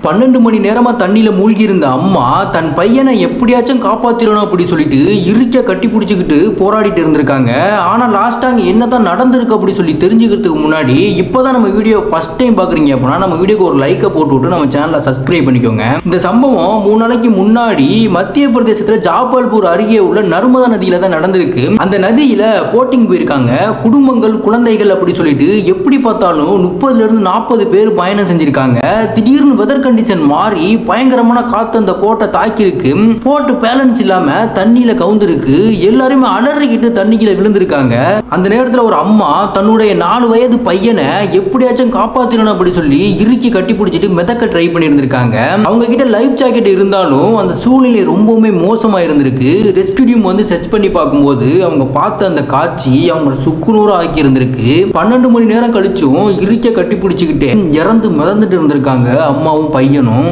12 மணி நேரமா தண்ணியில மூழ்கி இருந்த அம்மா தன் பையனை எப்படியாச்சும் காப்பாத்திரணும் அப்படி சொல்லிட்டு இருக்க கட்டி பிடிச்சிக்கிட்டு போராடிட்டு இருந்திருக்காங்க. ஆனா லாஸ்டா அங்க என்னதான் நடந்திருக்கு அப்படி சொல்லி தெரிஞ்சுக்கிறதுக்கு முன்னாடி இப்பதான் நம்ம வீடியோ ஃபர்ஸ்ட் டைம் பாக்குறீங்க அப்படின்னா நம்ம வீடியோக்கு ஒரு லைக்கை போட்டு விட்டு நம்ம சேனலை சப்ஸ்கிரைப் பண்ணிக்கோங்க. இந்த சம்பவம் 3 நாளைக்கு முன்னாடி மத்திய பிரதேசத்துல ஜாபால்பூர் அருகே உள்ள நர்மதா நதியில தான் நடந்திருக்கு. அந்த நதியில போட்டிங் போயிருக்காங்க குடும்பங்கள் குழந்தைகள் அப்படி சொல்லிட்டு. எப்படி பார்த்தாலும் 30ல இருந்து 40 பேர் பயணம் செஞ்சிருக்காங்க. திடீர்னு வெதர் கண்டிஷன் மாறி பயங்கரமான காத்து அந்த போட்டை தாக்கிருக்கு. போட்டு பேலன்ஸ் இல்லாம தண்ணியில கவுந்திருக்கு. எல்லாருமே அலறிக்கிட்டு தண்ணிக்குள்ள விழுந்திருக்காங்க. அந்த நேரத்தில் ஒரு அம்மா தன்னுடைய 4 வயது பையனை எப்படியாச்சும் காப்பாத்திரணும் அப்படி சொல்லி இறுக்கி கட்டி பிடிச்சிட்டு மிதக்க ட்ரை பண்ணியிருந்திருக்காங்க. அவங்க கிட்ட லைஃப் ஜாக்கெட் இருந்தாலும் அந்த சூழ்நிலை ரொம்பவுமே மோசமா இருந்திருக்கு. ரெஸ்கியூ டீம் வந்து சர்ச் பண்ணி பார்க்கும்போது அவங்க பார்த்த அந்த காட்சி அவங்களை சுக்குநூறு ஆக்கி இருந்திருக்கு. 12 மணி நேரம் கழிச்சும் இறுக்க கட்டி பிடிச்சிக்கிட்டே இறந்து மிதந்துட்டு இருந்திருக்காங்க அம்மாவும் பையனும்.